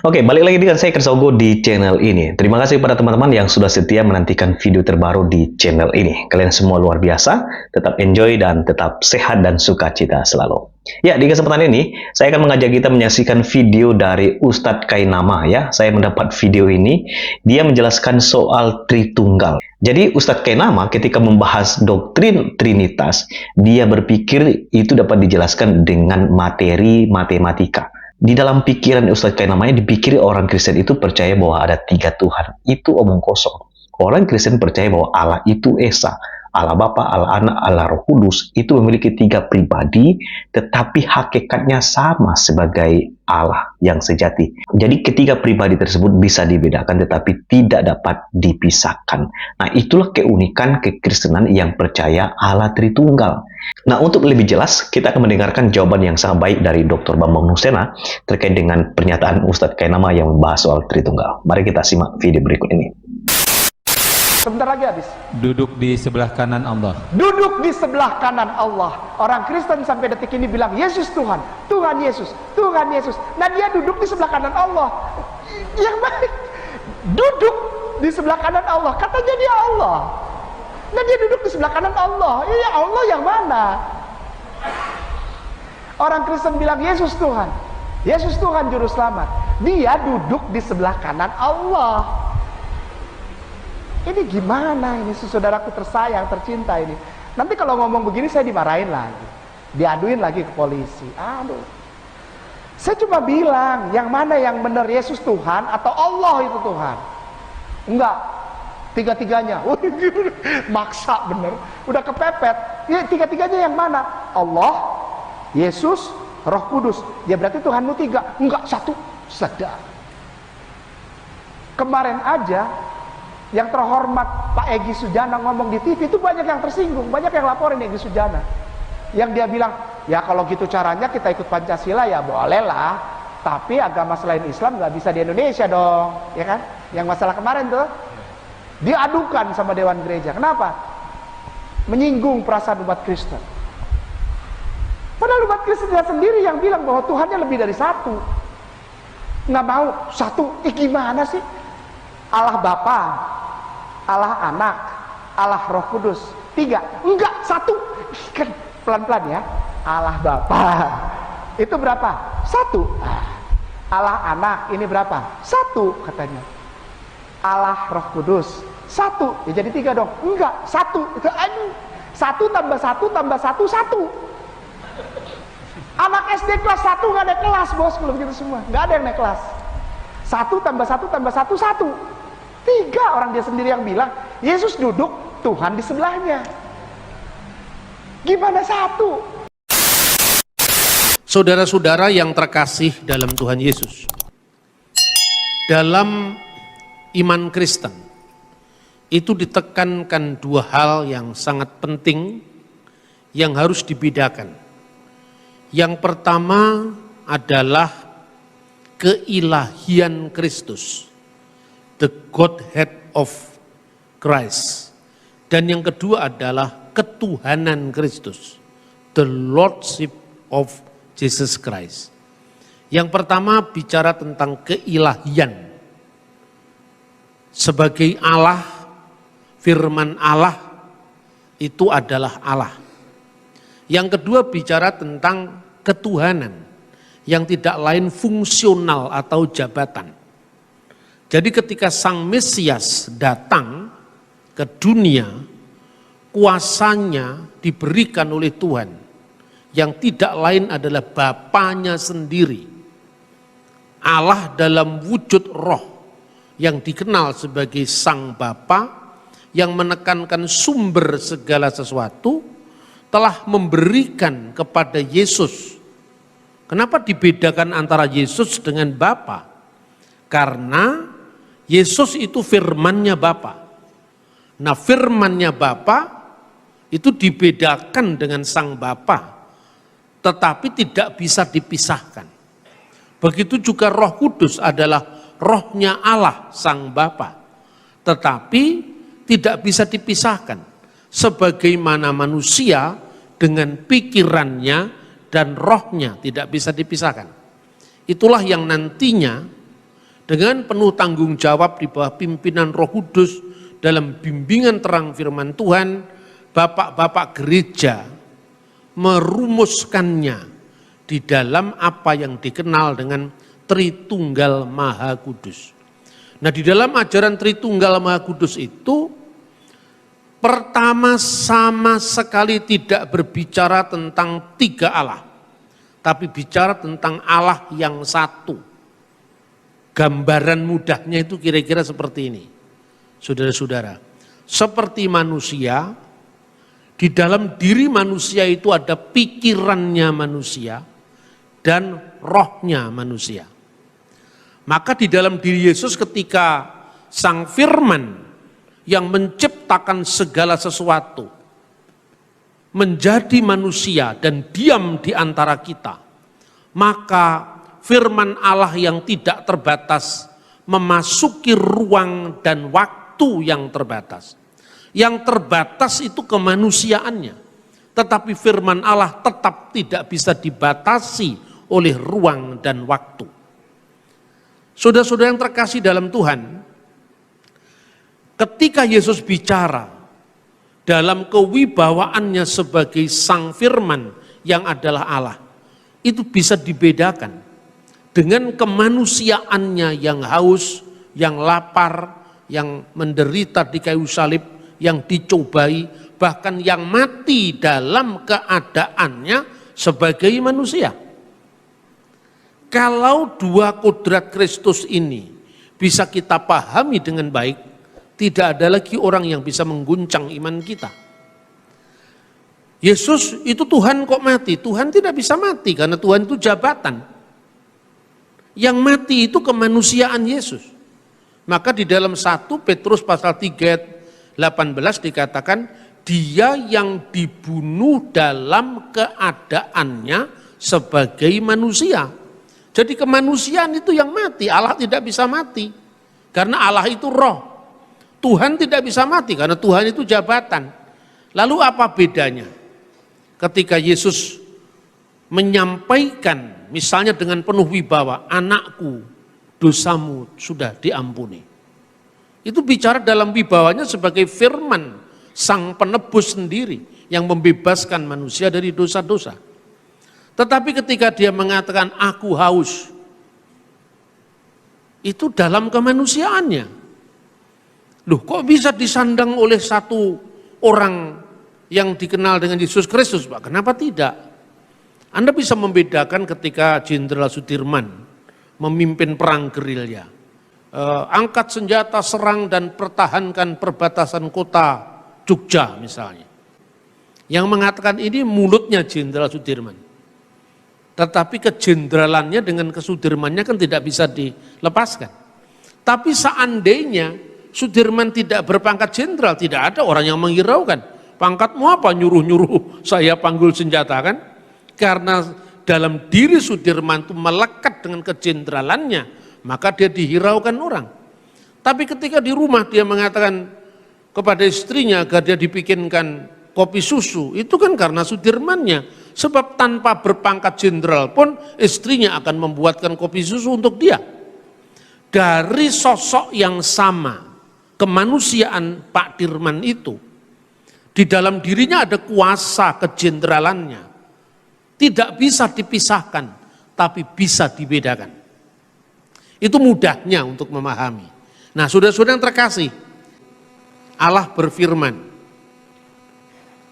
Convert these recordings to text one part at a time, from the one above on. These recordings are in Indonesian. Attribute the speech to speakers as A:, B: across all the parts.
A: Oke, balik lagi dengan saya Kersogo di channel ini. Terima kasih kepada teman-teman yang sudah setia menantikan video terbaru di channel ini. Kalian semua luar biasa, tetap enjoy dan tetap sehat dan sukacita selalu. Ya, di kesempatan ini saya akan mengajak kita menyaksikan video dari Ustadz Kainama ya. Saya mendapat video ini, dia menjelaskan soal Tritunggal. Jadi Ustadz Kainama ketika membahas doktrin Trinitas, dia berpikir itu dapat dijelaskan dengan materi matematika. Di dalam pikiran Ustadz Kainama dipikir orang Kristen itu percaya bahwa ada 3 Tuhan. Itu omong kosong. Orang Kristen percaya bahwa Allah itu Esa. Allah Bapa, Allah Anak, Allah Roh Kudus itu memiliki 3 pribadi, tetapi hakikatnya sama sebagai Allah yang sejati. Jadi ketiga pribadi tersebut bisa dibedakan, tetapi tidak dapat dipisahkan. Nah, itulah keunikan kekristenan yang percaya Allah Tritunggal. Nah, untuk lebih jelas, kita akan mendengarkan jawaban yang sangat baik dari Dr. Bambang Nusena terkait dengan pernyataan Ustadz Kainama yang membahas soal Tritunggal. Mari kita simak video berikut ini.
B: Sebentar lagi habis.
C: Duduk di sebelah kanan Allah.
B: Duduk di sebelah kanan Allah. Orang Kristen sampai detik ini bilang Yesus Tuhan, Tuhan Yesus, Tuhan Yesus. Nah, dia duduk di sebelah kanan Allah. Yang baik. Duduk di sebelah kanan Allah. Katanya dia Allah. Nah, dia duduk di sebelah kanan Allah. Ya, Allah yang mana? Orang Kristen bilang Yesus Tuhan. Yesus Tuhan juru selamat. Dia duduk di sebelah kanan Allah. Ini gimana ini, saudaraku tersayang, tercinta ini. Nanti kalau ngomong begini saya dimarahin lagi, diaduin lagi ke polisi. Aduh. Saya cuma bilang, yang mana yang benar, Yesus Tuhan atau Allah itu Tuhan? Enggak, tiga-tiganya. Maksa bener, udah kepepet. Ya, tiga-tiganya yang mana? Allah, Yesus, Roh Kudus. Ya berarti Tuhanmu 3. Enggak, 1. Sedap. Kemarin aja yang terhormat Pak Egy Sujana ngomong di TV itu banyak yang tersinggung, banyak yang laporin Egy Sujana. Yang dia bilang, ya kalau gitu caranya kita ikut Pancasila ya bolehlah, tapi agama selain Islam nggak bisa di Indonesia dong, ya kan? Yang masalah kemarin tuh, diadukan sama Dewan Gereja. Kenapa? Menyinggung perasaan umat Kristen. Padahal umat Kristen sendiri yang bilang bahwa Tuhannya lebih dari 1. Nggak mau 1, gimana sih? Allah Bapa, Allah Anak, Allah Roh Kudus. 3, enggak 1. Kan pelan-pelan ya. Allah Bapa itu berapa? 1. Allah Anak ini berapa? 1 katanya. Allah Roh Kudus 1. Ya jadi 3 dong. Enggak, 1. Itu 1 tambah 1 tambah 1 1. Anak SD kelas 1 nggak ada kelas, bos, kalau begitu semua. Nggak ada yang naik kelas. 1 tambah 1 tambah 1 1. 3 orang dia sendiri yang bilang Yesus duduk, Tuhan di sebelahnya. Gimana 1?
D: Saudara-saudara yang terkasih dalam Tuhan Yesus, dalam iman Kristen itu ditekankan 2 hal yang sangat penting yang harus dibedakan. Yang pertama adalah keilahian Kristus, the Godhead of Christ. Dan yang kedua adalah ketuhanan Kristus, the Lordship of Jesus Christ. Yang pertama bicara tentang keilahian. Sebagai Allah, firman Allah itu adalah Allah. Yang kedua bicara tentang ketuhanan yang tidak lain fungsional atau jabatan. Jadi ketika Sang Mesias datang ke dunia, kuasanya diberikan oleh Tuhan yang tidak lain adalah Bapanya sendiri. Allah dalam wujud roh yang dikenal sebagai Sang Bapa yang menekankan sumber segala sesuatu telah memberikan kepada Yesus. Kenapa dibedakan antara Yesus dengan Bapa? Karena Yesus itu firman-Nya Bapa. Nah, firman-Nya Bapa itu dibedakan dengan Sang Bapa, tetapi tidak bisa dipisahkan. Begitu juga Roh Kudus adalah rohnya Allah Sang Bapa, tetapi tidak bisa dipisahkan. Sebagaimana manusia dengan pikirannya dan rohnya tidak bisa dipisahkan. Itulah yang nantinya dengan penuh tanggung jawab di bawah pimpinan Roh Kudus dalam bimbingan terang firman Tuhan, bapak-bapak gereja merumuskannya di dalam apa yang dikenal dengan Tritunggal Maha Kudus. Nah, di dalam ajaran Tritunggal Maha Kudus itu pertama sama sekali tidak berbicara tentang tiga Allah, tapi bicara tentang Allah yang satu. Gambaran mudahnya itu kira-kira seperti ini, saudara-saudara. Seperti manusia, di dalam diri manusia itu ada pikirannya manusia dan rohnya manusia. Maka di dalam diri Yesus ketika Sang Firman yang menciptakan segala sesuatu menjadi manusia dan diam di antara kita, maka firman Allah yang tidak terbatas memasuki ruang dan waktu yang terbatas. Yang terbatas itu kemanusiaannya, tetapi firman Allah tetap tidak bisa dibatasi oleh ruang dan waktu. Saudara-saudara yang terkasih dalam Tuhan, ketika Yesus bicara dalam kewibawaannya sebagai Sang Firman yang adalah Allah, itu bisa dibedakan dengan kemanusiaannya yang haus, yang lapar, yang menderita di kayu salib, yang dicobai, bahkan yang mati dalam keadaannya sebagai manusia. Kalau dua kodrat Kristus ini bisa kita pahami dengan baik, tidak ada lagi orang yang bisa mengguncang iman kita. Yesus itu Tuhan kok mati? Tuhan tidak bisa mati karena Tuhan itu jabatan. Yang mati itu kemanusiaan Yesus. Maka di dalam 1 Petrus pasal 3 ayat 18 dikatakan, dia yang dibunuh dalam keadaannya sebagai manusia. Jadi kemanusiaan itu yang mati, Allah tidak bisa mati. Karena Allah itu roh. Tuhan tidak bisa mati karena Tuhan itu jabatan. Lalu apa bedanya? Ketika Yesus menyampaikan misalnya dengan penuh wibawa, anakku dosamu sudah diampuni. Itu bicara dalam wibawanya sebagai firman Sang Penebus sendiri yang membebaskan manusia dari dosa-dosa. Tetapi ketika dia mengatakan aku haus, itu dalam kemanusiaannya. Loh, kok bisa disandang oleh satu orang yang dikenal dengan Yesus Kristus, Pak? Kenapa tidak? Anda bisa membedakan ketika Jenderal Sudirman memimpin perang gerilya. Angkat senjata, serang dan pertahankan perbatasan kota Jogja misalnya. Yang mengatakan ini mulutnya Jenderal Sudirman. Tetapi kejendralannya dengan kesudirmannya kan tidak bisa dilepaskan. Tapi seandainya Sudirman tidak berpangkat jenderal, tidak ada orang yang menghiraukan. Pangkatmu apa nyuruh-nyuruh saya panggul senjata, kan? Karena dalam diri Sudirman itu melekat dengan kejendralannya, maka dia dihiraukan orang. Tapi ketika di rumah dia mengatakan kepada istrinya agar dia dibikinkan kopi susu, itu kan karena Sudirmannya. Sebab tanpa berpangkat jenderal pun istrinya akan membuatkan kopi susu untuk dia. Dari sosok yang sama, kemanusiaan Pak Dirman itu, di dalam dirinya ada kuasa kejeneralannya. Tidak bisa dipisahkan, tapi bisa dibedakan. Itu mudahnya untuk memahami. Nah, saudara-saudara yang terkasih, Allah berfirman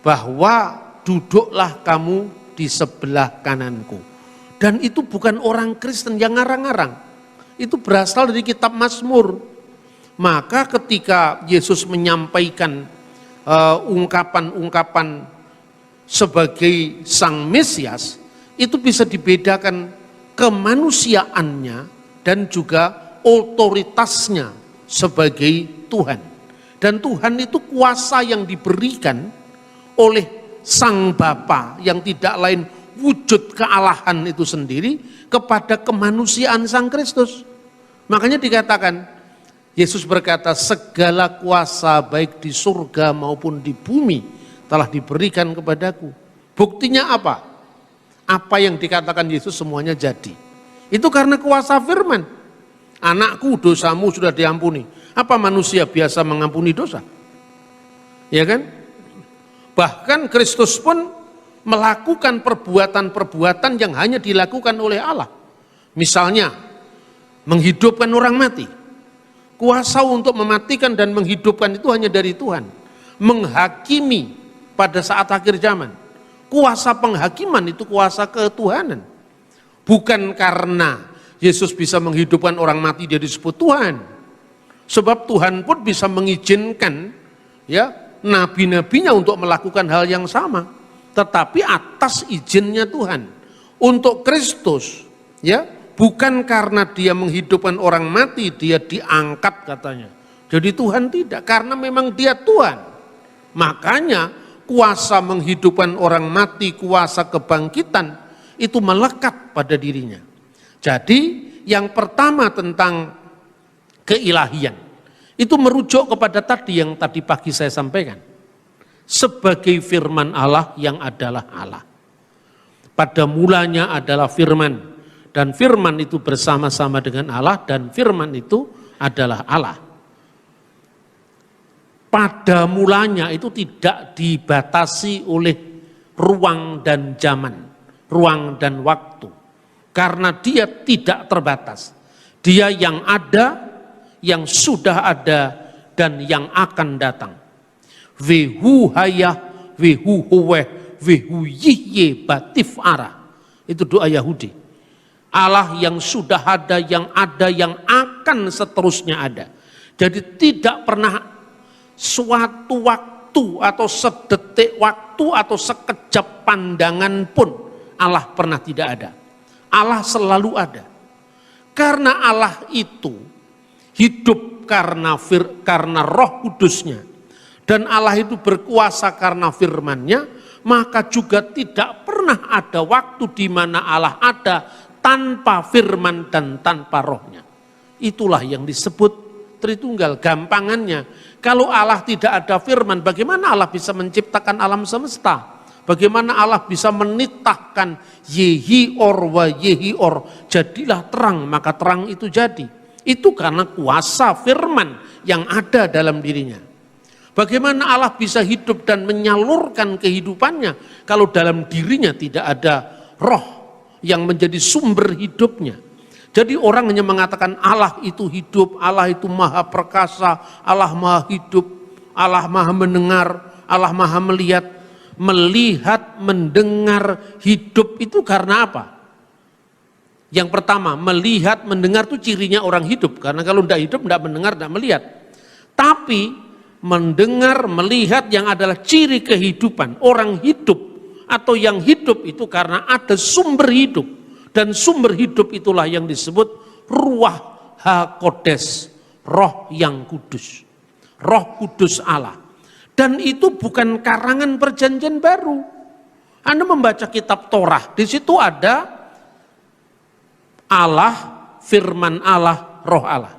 D: bahwa duduklah kamu di sebelah kananku. Dan itu bukan orang Kristen yang ngarang-ngarang. Itu berasal dari kitab Mazmur. Maka ketika Yesus menyampaikan ungkapan-ungkapan sebagai Sang Mesias, itu bisa dibedakan kemanusiaannya dan juga otoritasnya sebagai Tuhan. Dan Tuhan itu kuasa yang diberikan oleh Sang Bapa yang tidak lain wujud kealahan itu sendiri kepada kemanusiaan Sang Kristus. Makanya dikatakan, Yesus berkata, segala kuasa baik di surga maupun di bumi telah diberikan kepadaku. Buktinya apa? Apa yang dikatakan Yesus semuanya jadi. Itu karena kuasa firman. Anakku, dosamu sudah diampuni. Apa manusia biasa mengampuni dosa? Ya kan? Bahkan Kristus pun melakukan perbuatan-perbuatan yang hanya dilakukan oleh Allah. Misalnya, menghidupkan orang mati. Kuasa untuk mematikan dan menghidupkan itu hanya dari Tuhan. Menghakimi pada saat akhir zaman. Kuasa penghakiman itu kuasa ketuhanan. Bukan karena Yesus bisa menghidupkan orang mati dia disebut Tuhan. Sebab Tuhan pun bisa mengizinkan ya nabi-nabinya untuk melakukan hal yang sama. Tetapi atas izinnya Tuhan. Untuk Kristus ya bukan karena dia menghidupkan orang mati dia diangkat katanya. Jadi Tuhan tidak, karena memang dia Tuhan. Makanya kuasa menghidupkan orang mati, kuasa kebangkitan itu melekat pada dirinya. Jadi yang pertama tentang keilahian itu merujuk kepada tadi yang tadi pagi saya sampaikan. Sebagai firman Allah yang adalah Allah. Pada mulanya adalah firman, dan firman itu bersama-sama dengan Allah, dan firman itu adalah Allah. Pada mulanya itu tidak dibatasi oleh ruang dan zaman, ruang dan waktu. Karena dia tidak terbatas. Dia yang ada, yang sudah ada, dan yang akan datang. Wehu hayah, wehu huweh, wehu yihye batif arah. Itu doa Yahudi. Allah yang sudah ada, yang akan seterusnya ada. Jadi tidak pernah suatu waktu atau sedetik waktu atau sekejap pandangan pun Allah pernah tidak ada. Allah selalu ada. Karena Allah itu hidup karena Roh Kudusnya. Dan Allah itu berkuasa karena firman-Nya, maka juga tidak pernah ada waktu di mana Allah ada tanpa firman dan tanpa rohnya. Itulah yang disebut Tritunggal. Gampangannya, kalau Allah tidak ada firman, bagaimana Allah bisa menciptakan alam semesta? Bagaimana Allah bisa menitahkan yehi or wa yehi or, jadilah terang, maka terang itu jadi. Itu karena kuasa firman yang ada dalam dirinya. Bagaimana Allah bisa hidup dan menyalurkan kehidupannya kalau dalam dirinya tidak ada roh yang menjadi sumber hidupnya. Jadi orang hanya mengatakan Allah itu hidup, Allah itu maha perkasa, Allah maha hidup, Allah maha mendengar, Allah maha melihat. Melihat, mendengar, hidup itu karena apa? Yang pertama, melihat, mendengar itu cirinya orang hidup. Karena kalau tidak hidup, tidak mendengar, tidak melihat. Tapi mendengar, melihat yang adalah ciri kehidupan. Orang hidup atau yang hidup itu karena ada sumber hidup. Dan sumber hidup itulah yang disebut Ruah HaKodes, roh yang kudus. Roh kudus Allah. Dan itu bukan karangan perjanjian baru. Anda membaca kitab Torah, di situ ada Allah, firman Allah, roh Allah.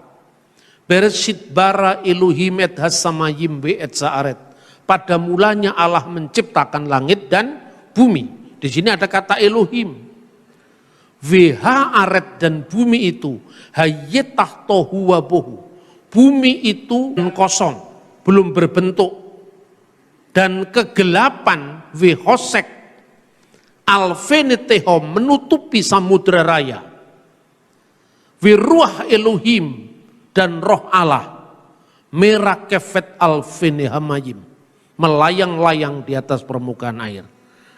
D: Bereshit bara Elohim et hasamayim ve et saaret. Pada mulanya Allah menciptakan langit dan bumi. Di sini ada kata Elohim. VH aret dan bumi itu hayyetah tohu wabohu. Bumi itu kosong, belum berbentuk. Dan kegelapan vehosek alfeneteho menutupi samudra raya. Viruah Elohim dan roh Allah merakefet alfenehamayim, melayang-layang di atas permukaan air.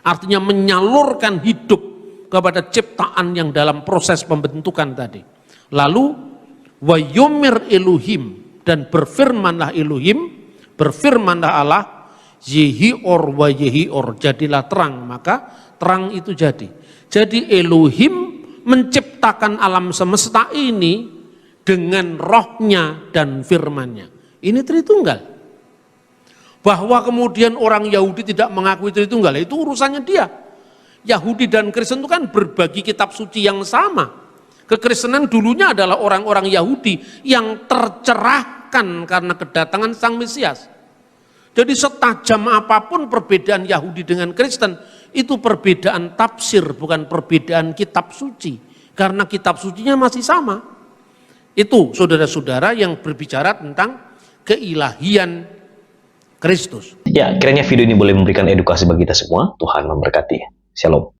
D: Artinya menyalurkan hidup kepada ciptaan yang dalam proses pembentukan tadi. Lalu wayomer Elohim, dan berfirmanlah Elohim, berfirmanlah Allah, yehi or wa yehi or, jadilah terang, maka terang itu jadi. Jadi Elohim menciptakan alam semesta ini dengan rohnya dan firmannya. Ini Tritunggal. Bahwa kemudian orang Yahudi tidak mengakui Tritunggal, itu urusannya dia. Yahudi dan Kristen itu kan berbagi kitab suci yang sama. Kekristenan dulunya adalah orang-orang Yahudi yang tercerahkan karena kedatangan Sang Mesias. Jadi setajam apapun perbedaan Yahudi dengan Kristen, itu perbedaan tafsir, bukan perbedaan kitab suci. Karena kitab sucinya masih sama. Itu saudara-saudara yang berbicara tentang keilahian Kristus.
A: Ya, kiranya video ini boleh memberikan edukasi bagi kita semua. Tuhan memberkati. Shalom.